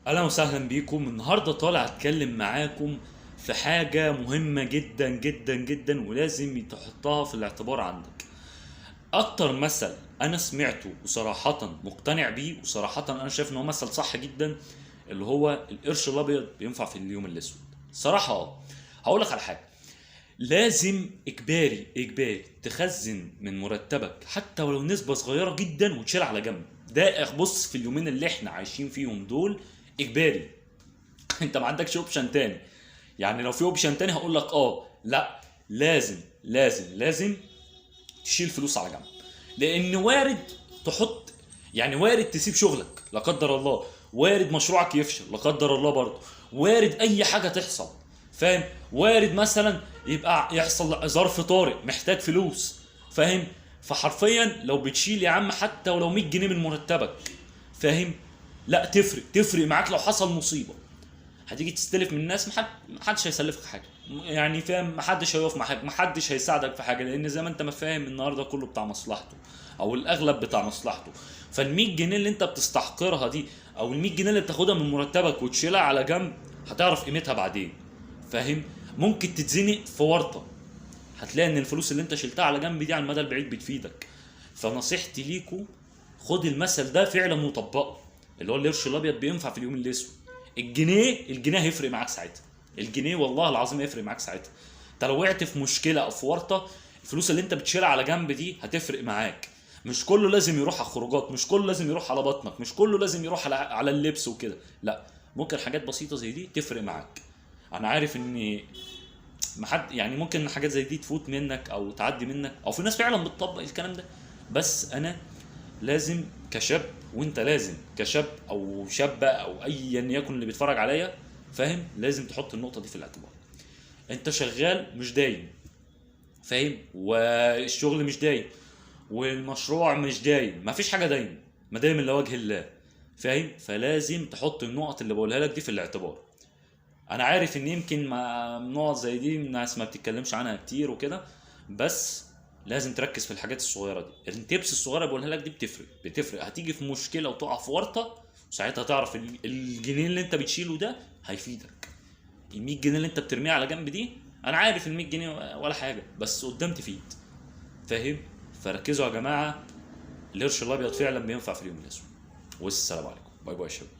اهلا وسهلا بيكم. النهارده طالع اتكلم معاكم في حاجه مهمه جدا جدا جدا ولازم تحطها في الاعتبار عندك. اكتر مثل انا سمعته وصراحه مقتنع بيه، وصراحه انا شايف ان هو مثل صح جدا، اللي هو القرش الابيض بينفع في اليوم الاسود. صراحه هقول لك على حاجه. لازم اجباري اجباري تخزن من مرتبك حتى ولو نسبة صغيرة جدا وتشيل على جنب. ده بص، في اليومين اللي احنا عايشين فيهم دول اجباري. انت ما عندكش اوبشن تاني. يعني لو في اوبشن تاني هقول لك لا، لازم تشيل فلوس على جنب. لان وارد تحط، يعني وارد تسيب شغلك لا قدر الله، وارد مشروعك يفشل لا قدر الله برضه، وارد اي حاجه تحصل، فاهم؟ وارد مثلا يبقى يحصل ظرف طارئ محتاج فلوس، فاهم؟ فحرفيا لو بتشيل يا عم حتى ولو 100 جنيه من مرتبك، فاهم؟ لا، تفرق معاك لو حصل مصيبه. هتيجي تستلف من الناس، محدش هيسلفك حاجه، يعني فاهم؟ محدش هيقف معاك، محدش هيساعدك في حاجه، لان زي ما انت ما فاهم النهارده كله بتاع مصلحته، او الاغلب بتاع مصلحته. فال 100 جنيه اللي انت بتستحقرها دي، او ال 100 جنيه اللي بتاخدها من مرتبك وتشيلها على جنب، هتعرف قيمتها بعدين، فاهم؟ ممكن تتزنق في ورطه، هتلاقي ان الفلوس اللي انت شلتها على جنب دي على المدى البعيد بتفيدك. فنصيحتي ليكوا، خد المثل ده فعلا وطبقه، اللي هو القرش الابيض بينفع في اليوم الاسود. الجنيه هيفرق معاك ساعتها. الجنيه والله العظيم هيفرق معاك ساعتها. انت لو وقعت في مشكله او في ورطه، الفلوس اللي انت بتشيلها على جنب دي هتفرق معاك. مش كله لازم يروح على الخروجات، مش كله لازم يروح على بطنك، مش كله لازم يروح على اللبس وكده، لا. ممكن حاجات بسيطه زي دي تفرق معاك. انا عارف ان محد، يعني ممكن حاجات زي دي تفوت منك او تعدي منك، او في ناس فعلا بتطبق الكلام ده، بس انا لازم كشاب، وانت لازم كشاب او شابه او ايا يكن اللي بيتفرج عليا، فاهم؟ لازم تحط النقطه دي في الاعتبار. انت شغال مش دايم، فاهم؟ والشغل مش دايم، والمشروع مش دايم، مفيش حاجه دايم، ما دايم الا وجه الله، فاهم؟ فلازم تحط النقط اللي بقولها لك دي في الاعتبار. انا عارف ان يمكن نقط زي دي الناس ما بتتكلمش عنها كتير وكده، بس لازم تركز في الحاجات الصغيره دي. التيبس الصغيره اللي بقولها لك دي بتفرق. هتيجي في مشكله وتقع في ورطه، وساعتها تعرف الجنيه اللي انت بتشيله ده هيفيدك. ال 100 جنيه اللي انت بترميها على جنب دي، انا عارف ال 100 جنيه ولا حاجه، بس قدام تفيد، فاهم؟ فركزوا يا جماعه، القرش الابيض فعلا بينفع في اليوم الاسود. والسلام عليكم، باي باي يا شباب.